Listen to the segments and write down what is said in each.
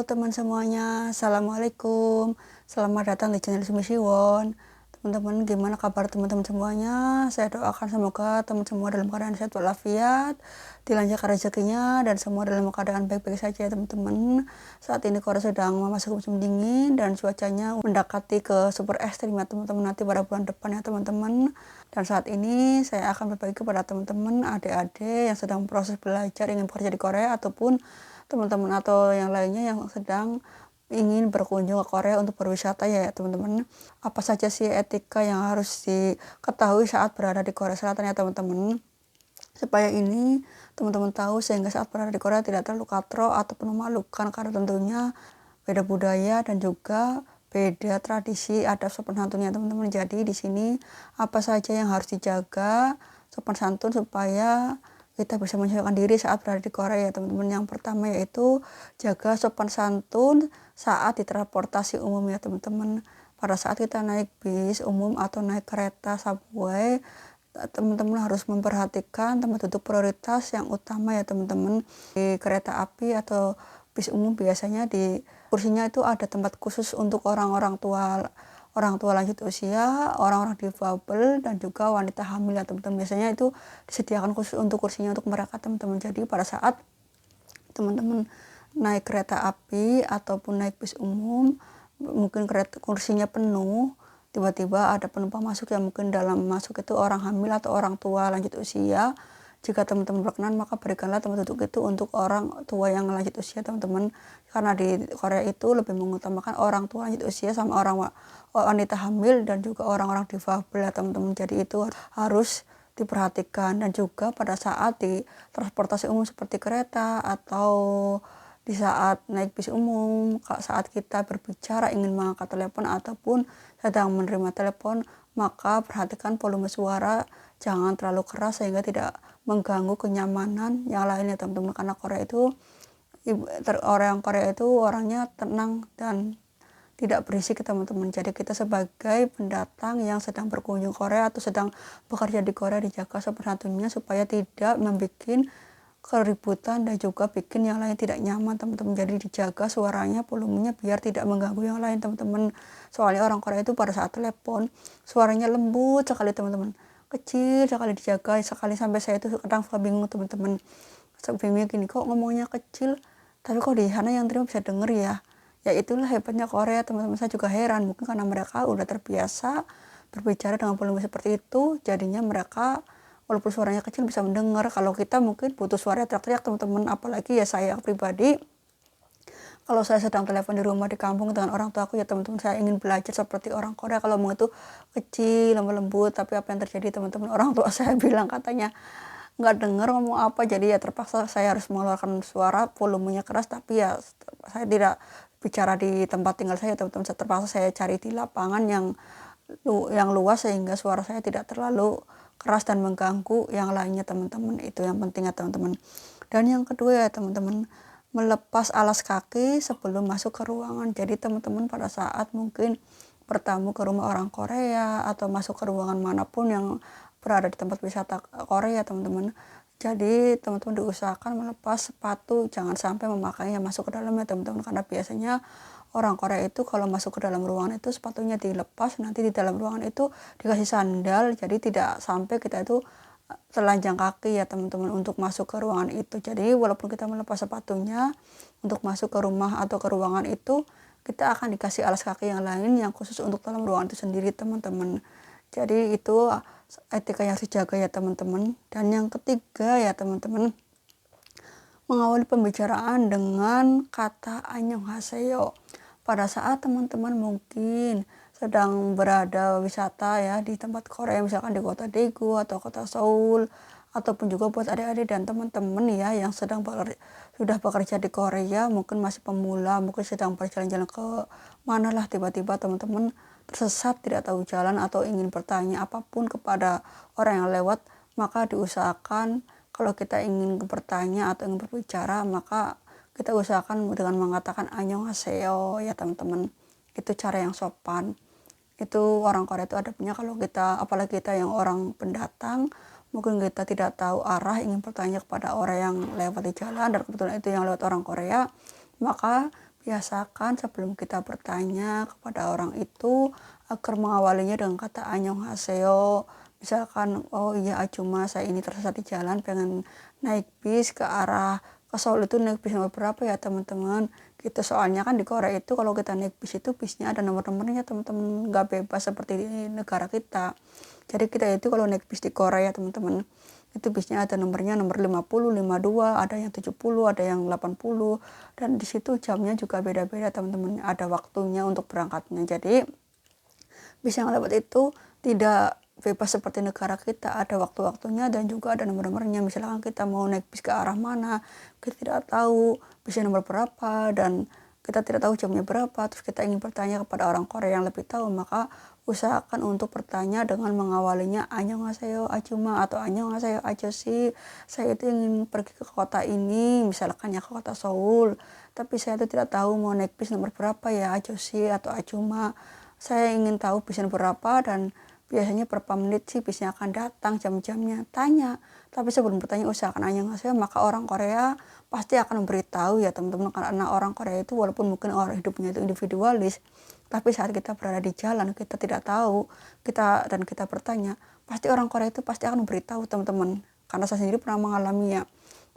Halo teman semuanya, Assalamualaikum. Selamat datang di channel Sumi Siwon. Teman-teman, gimana kabar teman-teman semuanya? Saya doakan semoga teman semua dalam keadaan sehat walafiat, dilancarkan rezekinya, dan semua dalam keadaan baik-baik saja ya teman-teman. Saat ini Korea sedang memasuki musim dingin dan cuacanya mendekati ke super ekstrim ya teman-teman, nanti pada bulan depan ya teman-teman. Dan saat ini saya akan berbagi kepada teman-teman adik-adik yang sedang proses belajar ingin bekerja di Korea ataupun teman-teman atau yang lainnya yang sedang ingin berkunjung ke Korea untuk berwisata ya teman-teman. Apa saja sih etika yang harus diketahui saat berada di Korea Selatan ya teman-teman, supaya ini teman-teman tahu sehingga saat berada di Korea tidak terlalu katrok ataupun memalukan, karena tentunya beda budaya dan juga beda tradisi adat sopan santunnya teman-teman. Jadi di sini apa saja yang harus dijaga sopan santun supaya kita bisa menyesuaikan diri saat berada di Korea ya teman-teman. Yang pertama yaitu jaga sopan santun saat di transportasi umum ya teman-teman. Pada saat kita naik bis umum atau naik kereta subway, teman-teman harus memperhatikan tempat duduk prioritas yang utama ya teman-teman. Di kereta api atau bis umum biasanya di kursinya itu ada tempat khusus untuk orang tua lanjut usia, orang-orang difabel, dan juga wanita hamil ya teman-teman. Biasanya itu disediakan khusus untuk kursinya untuk mereka teman-teman. Jadi pada saat teman-teman naik kereta api ataupun naik bis umum, mungkin kursinya penuh, tiba-tiba ada penumpang masuk yang mungkin dalam masuk itu orang hamil atau orang tua lanjut usia. Jika teman-teman berkenan, maka berikanlah tempat duduk itu untuk orang tua yang lanjut usia teman-teman, karena di Korea itu lebih mengutamakan orang tua lanjut usia sama orang wanita hamil dan juga orang-orang difabel ya teman-teman. Jadi itu harus diperhatikan. Dan juga pada saat di transportasi umum seperti kereta atau di saat naik bis umum, saat kita berbicara ingin mengangkat telepon ataupun sedang menerima telepon, maka perhatikan volume suara jangan terlalu keras sehingga tidak mengganggu kenyamanan yang lainnya teman-teman. Karena orang Korea itu orangnya tenang dan tidak berisik teman-teman. Jadi kita sebagai pendatang yang sedang berkunjung Korea atau sedang bekerja di Korea, dijaga sopan santunnya supaya tidak membuat keributan dan juga bikin yang lain tidak nyaman teman-teman. Jadi dijaga suaranya, volumenya biar tidak mengganggu yang lain teman-teman. Soalnya orang Korea itu pada saat telepon suaranya lembut sekali teman-teman, kecil sekali, dijaga sekali sampai saya itu kadang suka bingung teman-teman. Bingung gini, kok ngomongnya kecil tapi kok di sana yang terima bisa denger ya. Ya itulah hebatnya Korea teman-teman. Saya juga heran, mungkin karena mereka udah terbiasa berbicara dengan volume seperti itu, jadinya mereka walaupun suaranya kecil bisa mendengar. Kalau kita mungkin butuh suara teriak-teriak teman-teman, apalagi ya saya pribadi, kalau saya sedang telepon di rumah di kampung dengan orang tua aku ya teman-teman, saya ingin belajar seperti orang Korea. Kalau mau itu kecil, lembut, tapi apa yang terjadi teman-teman, orang tua saya bilang katanya nggak dengar ngomong apa, jadi ya terpaksa saya harus mengeluarkan suara volumenya keras. Tapi ya saya tidak bicara di tempat tinggal saya teman-teman, terpaksa saya cari di lapangan yang luas sehingga suara saya tidak terlalu keras dan mengganggu yang lainnya teman-teman. Itu yang penting ya teman-teman. Dan yang kedua ya teman-teman, melepas alas kaki sebelum masuk ke ruangan. Jadi teman-teman pada saat mungkin bertamu ke rumah orang Korea atau masuk ke ruangan manapun yang berada di tempat wisata Korea teman-teman, jadi teman-teman diusahakan melepas sepatu, jangan sampai memakainya masuk ke dalamnya teman-teman. Karena biasanya orang Korea itu kalau masuk ke dalam ruangan itu sepatunya dilepas, nanti di dalam ruangan itu dikasih sandal, jadi tidak sampai kita itu telanjang kaki ya teman-teman untuk masuk ke ruangan itu. Jadi walaupun kita melepas sepatunya untuk masuk ke rumah atau ke ruangan itu, kita akan dikasih alas kaki yang lain yang khusus untuk dalam ruangan itu sendiri teman-teman. Jadi itu etika yang harus dijaga ya teman-teman. Dan yang ketiga ya teman-teman, mengawali pembicaraan dengan kata annyeonghaseyo. Pada saat teman-teman mungkin sedang berada wisata ya di tempat Korea, misalkan di kota Daegu atau kota Seoul, ataupun juga buat adik-adik dan teman-teman ya yang sudah bekerja di Korea, mungkin masih pemula, mungkin sedang berjalan-jalan ke mana lah, tiba-tiba teman-teman tersesat, tidak tahu jalan atau ingin bertanya apapun kepada orang yang lewat, maka diusahakan kalau kita ingin bertanya atau ingin berbicara, maka kita usahakan dengan mengatakan annyeonghaseyo ya teman-teman. Itu cara yang sopan. Itu orang Korea itu adabnya. Kalau kita, apalagi kita yang orang pendatang, mungkin kita tidak tahu arah, ingin bertanya kepada orang yang lewat di jalan dan kebetulan itu yang lewat orang Korea, maka biasakan sebelum kita bertanya kepada orang itu agar mengawalinya dengan kata annyeonghaseyo. Misalkan, oh iya Acuma, saya ini tersesat di jalan pengen naik bis ke Seoul, itu naik bis nomor berapa ya teman-teman gitu. Soalnya kan di Korea itu kalau kita naik bis itu bisnya ada nomor-nomornya teman-teman, nggak bebas seperti di negara kita. Jadi kita itu kalau naik bis di Korea teman-teman, itu bisnya ada nomornya, nomor 50, 52, ada yang 70, ada yang 80, dan di situ jamnya juga beda-beda teman-teman, ada waktunya untuk berangkatnya. Jadi bis yang lewat itu tidak bebas seperti negara kita, ada waktu-waktunya dan juga ada nomor-nomornya. Misalkan kita mau naik bis ke arah mana, kita tidak tahu bisnya nomor berapa dan kita tidak tahu jamnya berapa, terus kita ingin bertanya kepada orang Korea yang lebih tahu, maka usahakan untuk bertanya dengan mengawalinya annyeonghaseyo Acuma atau annyeonghaseyo Ajosi, saya itu ingin pergi ke kota ini, misalkan ya ke kota Seoul, tapi saya itu tidak tahu mau naik bis nomor berapa ya Ajosi atau Acuma, saya ingin tahu bisnya berapa dan biasanya berapa menit sih bisnya akan datang, jam-jamnya, tanya. Tapi sebelum bertanya usahakan annyeonghaseyo, maka orang Korea pasti akan memberitahu ya teman-teman, karena orang Korea itu walaupun mungkin orang hidupnya itu individualis, tapi saat kita berada di jalan kita tidak tahu, kita bertanya, pasti orang Korea itu pasti akan memberitahu teman-teman. Karena saya sendiri pernah mengalaminya.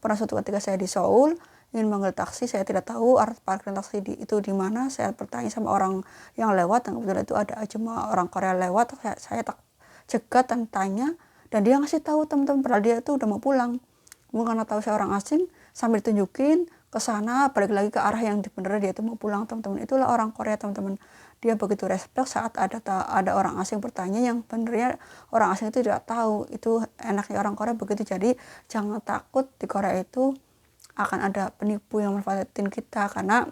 Pernah suatu ketika saya di Seoul ingin manggil taksi, saya tidak tahu arah parkiran taksi itu di mana. Saya bertanya sama orang yang lewat, dan kebetulan itu ada cuma orang Korea lewat. Saya tak cegat dan tanya, dan dia ngasih tahu teman-teman, padahal dia itu udah mau pulang. Mungkin karena tahu saya orang asing, sambil tunjukin ke sana, balik lagi ke arah yang sebenarnya dia itu mau pulang teman-teman. Itulah orang Korea teman-teman. Dia begitu respect saat ada orang asing bertanya yang benernya orang asing itu tidak tahu. Itu enaknya orang Korea begitu. Jadi jangan takut, di Korea itu akan ada penipu yang manfaatin kita, karena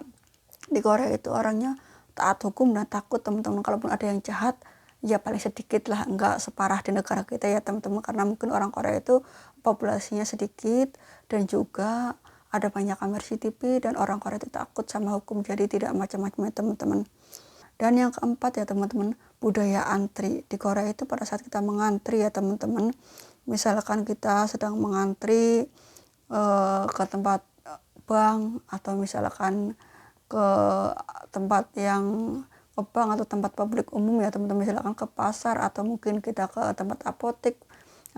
di Korea itu orangnya taat hukum dan takut teman-teman. Kalaupun ada yang jahat ya paling sedikit lah, enggak separah di negara kita ya teman-teman, karena mungkin orang Korea itu populasinya sedikit dan juga ada banyak kamera CCTV dan orang Korea itu takut sama hukum, jadi tidak macam-macam ya teman-teman. Dan yang keempat ya teman-teman, budaya antri. Di Korea itu pada saat kita mengantri ya teman-teman, misalkan kita sedang mengantri ke tempat bank, atau misalkan ke tempat yang ke bank atau tempat publik umum ya teman-teman, misalkan ke pasar atau mungkin kita ke tempat apotek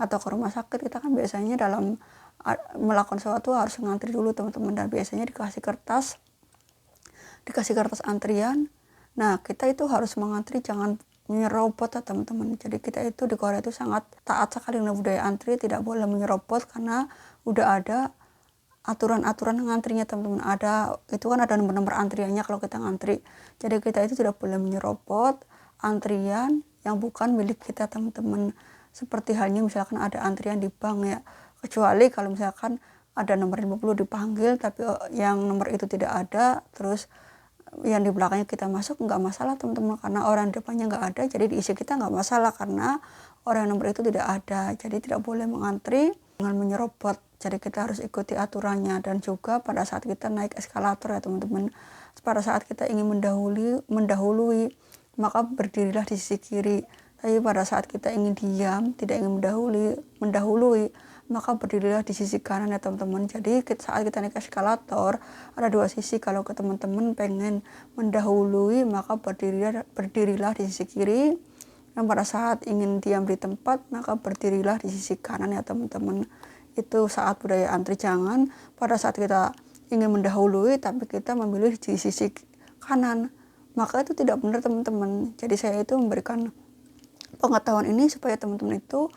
atau ke rumah sakit, kita kan biasanya dalam melakukan sesuatu harus ngantri dulu teman-teman, dan biasanya dikasih kertas antrian. Nah kita itu harus mengantri, jangan menyerobot ya teman-teman. Jadi kita itu di Korea itu sangat taat sekali dengan budaya antri, tidak boleh menyerobot karena udah ada aturan-aturan ngantrinya teman-teman. Itu kan ada nomor-nomor antriannya kalau kita ngantri. Jadi kita itu tidak boleh menyerobot antrian yang bukan milik kita teman-teman. Seperti halnya misalkan ada antrian di bank ya, kecuali kalau misalkan ada nomor 50 dipanggil tapi yang nomor itu tidak ada, terus yang di belakangnya kita masuk, nggak masalah teman-teman, karena orang di depannya nggak ada, jadi diisi kita nggak masalah karena orang nomor itu tidak ada. Jadi tidak boleh mengantri dengan menyerobot, jadi kita harus ikuti aturannya. Dan juga pada saat kita naik eskalator ya teman-teman, pada saat kita ingin mendahului maka berdirilah di sisi kiri. Tapi pada saat kita ingin diam, tidak ingin mendahului, maka berdirilah di sisi kanan ya teman-teman. Jadi saat kita naik eskalator ada dua sisi. Kalau ke teman-teman pengen mendahului maka berdirilah di sisi kiri, dan pada saat ingin diam di tempat maka berdirilah di sisi kanan ya teman-teman. Itu saat budaya antri. Jangan pada saat kita ingin mendahului tapi kita memilih di sisi kanan, maka itu tidak benar teman-teman. Jadi saya itu memberikan pengetahuan ini supaya teman-teman itu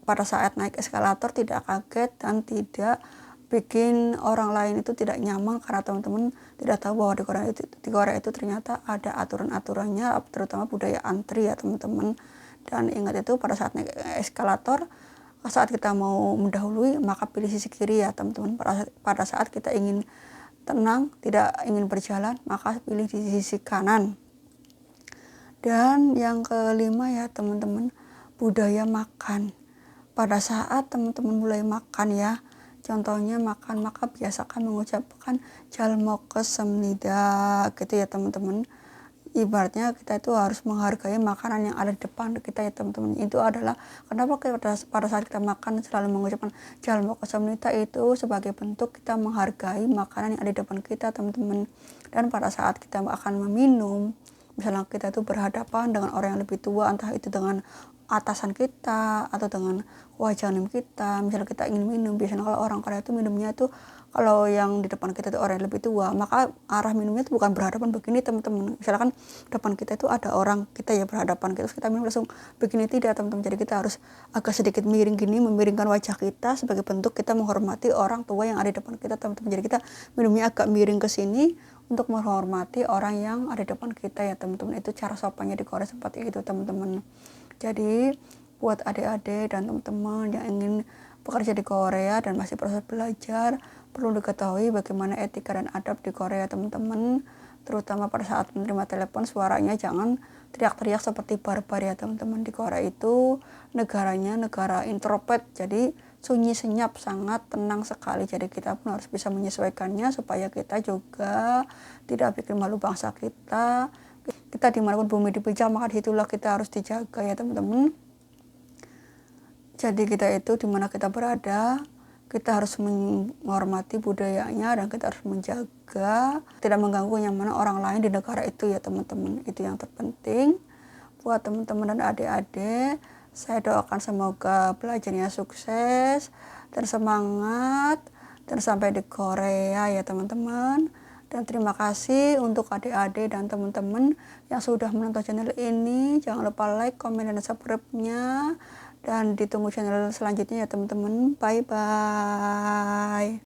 pada saat naik eskalator tidak kaget dan tidak bikin orang lain itu tidak nyaman, karena teman-teman tidak tahu bahwa di Korea itu ternyata ada aturan-aturannya, terutama budaya antri ya teman-teman. Dan ingat itu pada saat naik eskalator, saat kita mau mendahului maka pilih sisi kiri ya teman-teman. Pada saat kita ingin tenang, tidak ingin berjalan, maka pilih di sisi kanan. Dan yang kelima ya teman-teman, budaya makan. Pada saat teman-teman mulai makan ya, contohnya makan, maka biasakan mengucapkan 잘 먹겠습니다 gitu ya teman-teman. ibaratnya kita itu harus menghargai makanan yang ada di depan kita ya teman-teman. Itu adalah kenapa pada saat kita makan selalu mengucapkan jalmo kosamnita, itu sebagai bentuk kita menghargai makanan yang ada di depan kita teman-teman. Dan pada saat kita akan meminum, misalnya kita itu berhadapan dengan orang yang lebih tua, entah itu dengan atasan kita atau dengan wajanim kita, misalnya kita ingin minum, biasanya kalau orang Korea itu minumnya itu kalau yang di depan kita itu orang yang lebih tua, maka arah minumnya itu bukan berhadapan begini teman-teman. Misalkan depan kita itu ada orang, kita ya berhadapan, terus kita minum langsung begini, tidak teman-teman. Jadi kita harus agak sedikit miring gini, memiringkan wajah kita sebagai bentuk kita menghormati orang tua yang ada di depan kita teman-teman. Jadi kita minumnya agak miring ke sini untuk menghormati orang yang ada di depan kita ya teman-teman. Itu cara sopannya di Korea seperti itu teman-teman. Jadi buat adik-adik dan teman-teman yang ingin bekerja di Korea dan masih proses belajar, perlu diketahui bagaimana etika dan adab di Korea teman-teman. Terutama pada saat menerima telepon, suaranya jangan teriak-teriak seperti barbar ya teman-teman. Di Korea itu negaranya negara introvert, jadi sunyi senyap, sangat tenang sekali. Jadi kita pun harus bisa menyesuaikannya supaya kita juga tidak bikin malu bangsa kita. Kita dimanapun bumi dipijak, maka disitulah kita harus dijaga ya teman-teman. Jadi kita itu dimana kita berada, kita harus menghormati budayanya dan kita harus menjaga tidak mengganggu nyaman orang lain di negara itu ya teman-teman. Itu yang terpenting buat teman-teman dan adik-adik. Saya doakan semoga belajarnya sukses dan semangat dan sampai di Korea ya teman-teman. Dan terima kasih untuk adik-adik dan teman-teman yang sudah menonton channel ini. Jangan lupa like, komen, dan subscribe-nya. Dan ditunggu channel selanjutnya ya teman-teman. Bye-bye.